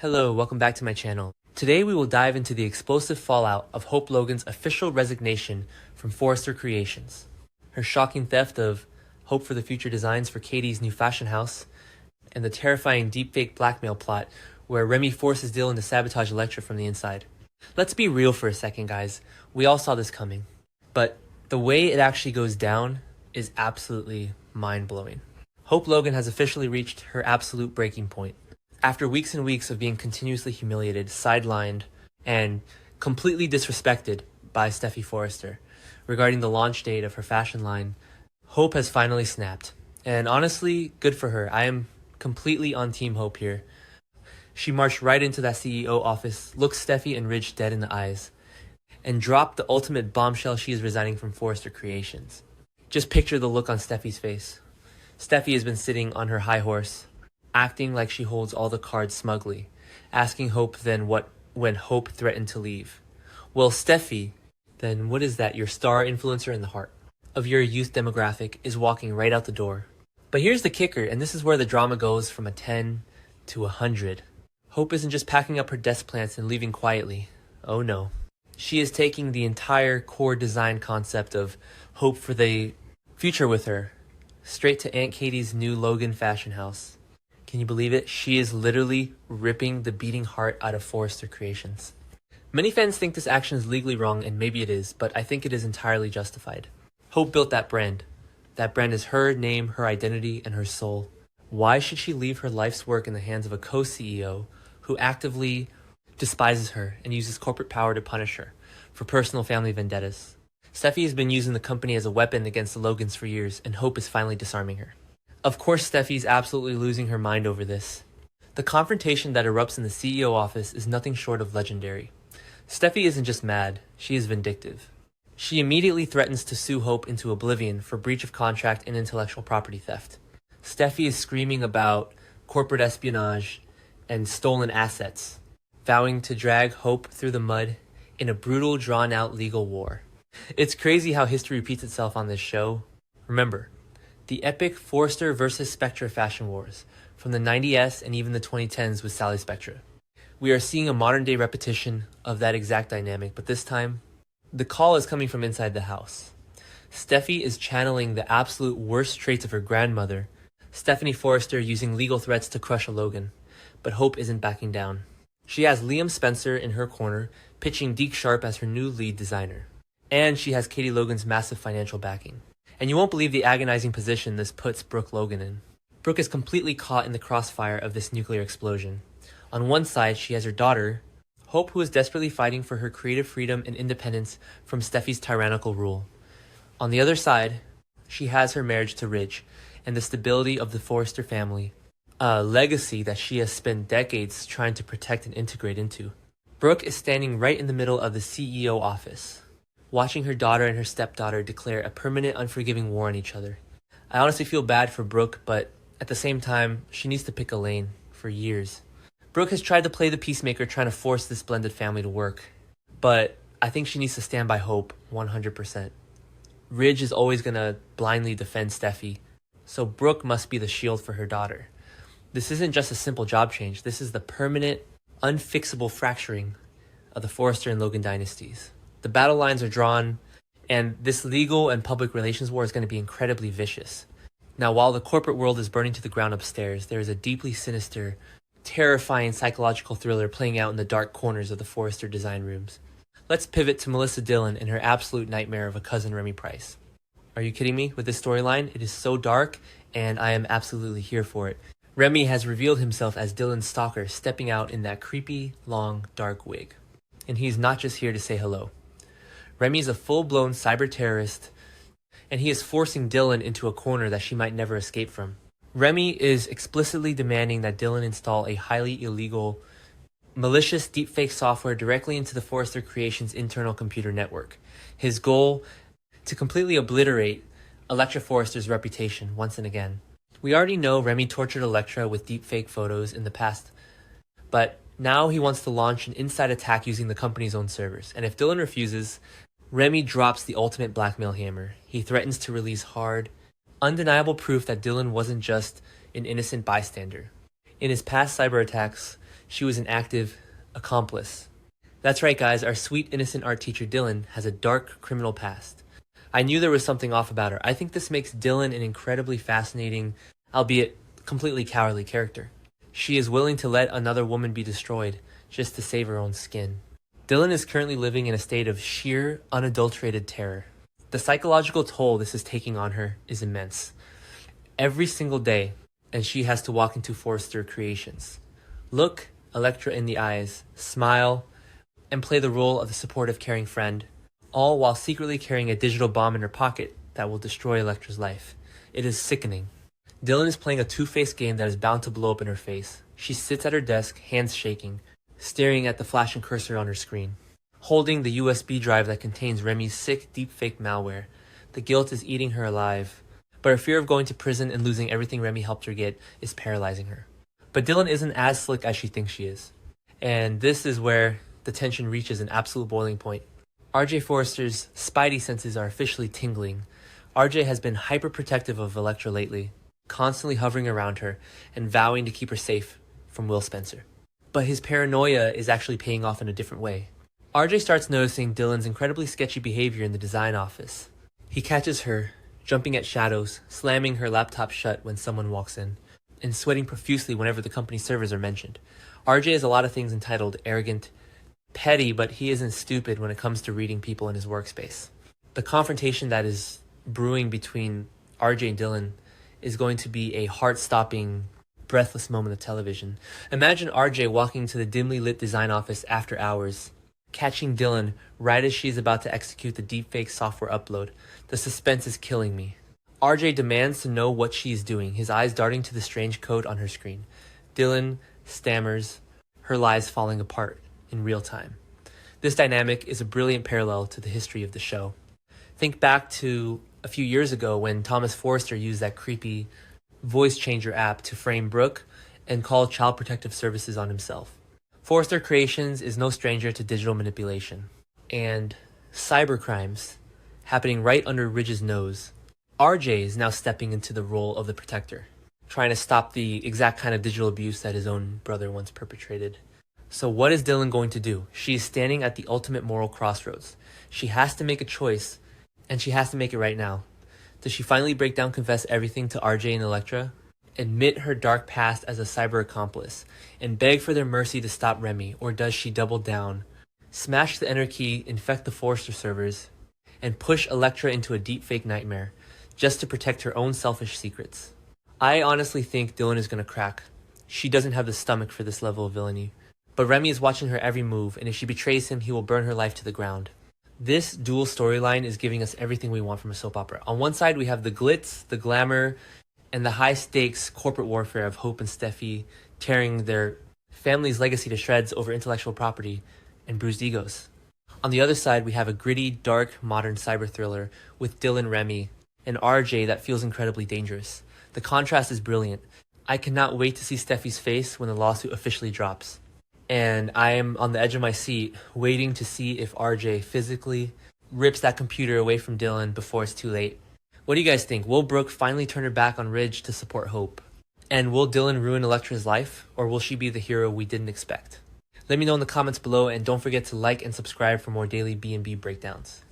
Hello, welcome back to my channel. Today we will dive into the explosive fallout of Hope Logan's official resignation from Forrester Creations, her shocking theft of Hope for the Future designs for Katie's new fashion house, and the terrifying deepfake blackmail plot where Remy forces Dylan to sabotage Elektra from the inside. Let's be real for a second, guys. We all saw this coming. But the way it actually goes down is absolutely mind-blowing. Hope Logan has officially reached her absolute breaking point. After weeks and weeks of being continuously humiliated, sidelined, and completely disrespected by Steffi Forrester regarding the launch date of her fashion line, Hope has finally snapped. And honestly, good for her. I am completely on Team Hope here. She marched right into that CEO office, looked Steffi and Ridge dead in the eyes, and dropped the ultimate bombshell she is resigning from Forrester Creations. Just picture the look on Steffi's face. Steffi has been sitting on her high horse, acting like she holds all the cards smugly, asking Hope then what when Hope threatened to leave. Well, Steffi, then what is that? Your star influencer in the heart of your youth demographic is walking right out the door. But here's the kicker, and this is where the drama goes from a 10 to 100. Hope isn't just packing up her desk plants and leaving quietly. Oh no. She is taking the entire core design concept of Hope for the Future with her, straight to Aunt Katie's new Logan fashion house. Can you believe it? She is literally ripping the beating heart out of Forrester Creations. Many fans think this action is legally wrong, and maybe it is, but I think it is entirely justified. Hope built that brand. That brand is her name, her identity, and her soul. Why should she leave her life's work in the hands of a co-CEO who actively despises her and uses corporate power to punish her for personal family vendettas? Steffi has been using the company as a weapon against the Logans for years, and Hope is finally disarming her. Of course, Steffi's absolutely losing her mind over this. The confrontation that erupts in the CEO office is nothing short of legendary. Steffi isn't just mad, she is vindictive. She immediately threatens to sue Hope into oblivion for breach of contract and intellectual property theft. Steffi is screaming about corporate espionage and stolen assets, vowing to drag Hope through the mud in a brutal, drawn-out legal war. It's crazy how history repeats itself on this show. Remember, the epic Forrester versus Spectra fashion wars from the 90s and even the 2010s with Sally Spectra. We are seeing a modern-day repetition of that exact dynamic, but this time, the call is coming from inside the house. Steffi is channeling the absolute worst traits of her grandmother, Stephanie Forrester, using legal threats to crush a Logan, but Hope isn't backing down. She has Liam Spencer in her corner, pitching Deke Sharp as her new lead designer. And she has Katie Logan's massive financial backing. And you won't believe the agonizing position this puts Brooke Logan in. Brooke is completely caught in the crossfire of this nuclear explosion. On one side, she has her daughter, Hope, who is desperately fighting for her creative freedom and independence from Steffi's tyrannical rule. On the other side, she has her marriage to Ridge and the stability of the Forrester family, a legacy that she has spent decades trying to protect and integrate into. Brooke is standing right in the middle of the CEO office, watching her daughter and her stepdaughter declare a permanent, unforgiving war on each other. I honestly feel bad for Brooke, but at the same time, she needs to pick a lane for years. Brooke has tried to play the peacemaker, trying to force this blended family to work, but I think she needs to stand by Hope 100%. Ridge is always going to blindly defend Steffi, so Brooke must be the shield for her daughter. This isn't just a simple job change. This is the permanent, unfixable fracturing of the Forrester and Logan dynasties. The battle lines are drawn, and this legal and public relations war is going to be incredibly vicious. Now, while the corporate world is burning to the ground upstairs, there is a deeply sinister, terrifying psychological thriller playing out in the dark corners of the Forrester design rooms. Let's pivot to Melissa Dillon and her absolute nightmare of a cousin Remy Price. Are you kidding me with this storyline? It is so dark, and I am absolutely here for it. Remy has revealed himself as Dillon's stalker, stepping out in that creepy, long, dark wig. And he's not just here to say hello. Remy is a full-blown cyber terrorist, and he is forcing Dillon into a corner that she might never escape from. Remy is explicitly demanding that Dillon install a highly illegal, malicious deepfake software directly into the Forrester Creations' internal computer network. His goal, to completely obliterate Elektra Forrester's reputation once and again. We already know Remy tortured Elektra with deepfake photos in the past, but now he wants to launch an inside attack using the company's own servers. And if Dillon refuses, Remy drops the ultimate blackmail hammer. He threatens to release hard, undeniable proof that Dillon wasn't just an innocent bystander. In his past cyber attacks, she was an active accomplice. That's right, guys, our sweet, innocent art teacher Dylan has a dark criminal past. I knew there was something off about her. I think this makes Dylan an incredibly fascinating, albeit completely cowardly character. She is willing to let another woman be destroyed just to save her own skin. Dylan is currently living in a state of sheer, unadulterated terror. The psychological toll this is taking on her is immense. Every single day, and she has to walk into Forrester Creations. Look Electra in the eyes, smile, and play the role of the supportive, caring friend, all while secretly carrying a digital bomb in her pocket that will destroy Electra's life. It is sickening. Dylan is playing a two-faced game that is bound to blow up in her face. She sits at her desk, hands shaking, staring at the flashing cursor on her screen, holding the USB drive that contains Remy's sick, deepfake malware. The guilt is eating her alive, but her fear of going to prison and losing everything Remy helped her get is paralyzing her. But Dylan isn't as slick as she thinks she is. And this is where the tension reaches an absolute boiling point. RJ Forrester's spidey senses are officially tingling. RJ has been hyper-protective of Electra lately, constantly hovering around her and vowing to keep her safe from Will Spencer. But his paranoia is actually paying off in a different way. RJ starts noticing Dylan's incredibly sketchy behavior in the design office. He catches her jumping at shadows, slamming her laptop shut when someone walks in, and sweating profusely whenever the company servers are mentioned. RJ has a lot of things entitled arrogant, petty, but he isn't stupid when it comes to reading people in his workspace. The confrontation that is brewing between RJ and Dylan is going to be a heart-stopping, breathless moment of television. Imagine RJ walking to the dimly lit design office after hours, catching Dylan right as she's about to execute the deepfake software upload. The suspense is killing me. RJ demands to know what she is doing, his eyes darting to the strange code on her screen. Dylan stammers, her lies falling apart in real time. This dynamic is a brilliant parallel to the history of the show. Think back to a few years ago when Thomas Forrester used that creepy voice changer app to frame Brooke and call Child Protective Services on himself. Forrester Creations is no stranger to digital manipulation and cybercrimes happening right under Ridge's nose. RJ is now stepping into the role of the protector, trying to stop the exact kind of digital abuse that his own brother once perpetrated. So what is Dylan going to do? She is standing at the ultimate moral crossroads. She has to make a choice, and she has to make it right now. Does she finally break down, confess everything to RJ and Electra, admit her dark past as a cyber accomplice, and beg for their mercy to stop Remy? Or does she double down, smash the enter key, infect the Forrester servers, and push Electra into a deepfake nightmare just to protect her own selfish secrets? I honestly think Dylan is going to crack. She doesn't have the stomach for this level of villainy. But Remy is watching her every move, and if she betrays him, he will burn her life to the ground. This dual storyline is giving us everything we want from a soap opera. On one side, we have the glitz, the glamour, and the high-stakes corporate warfare of Hope and Steffi tearing their family's legacy to shreds over intellectual property and bruised egos. On the other side, we have a gritty, dark, modern cyber thriller with Dylan, Remy, and RJ that feels incredibly dangerous. The contrast is brilliant. I cannot wait to see Steffi's face when the lawsuit officially drops. And I am on the edge of my seat, waiting to see if RJ physically rips that computer away from Dylan before it's too late. What do you guys think? Will Brooke finally turn her back on Ridge to support Hope? And will Dylan ruin Electra's life, or will she be the hero we didn't expect? Let me know in the comments below, and don't forget to like and subscribe for more daily B&B breakdowns.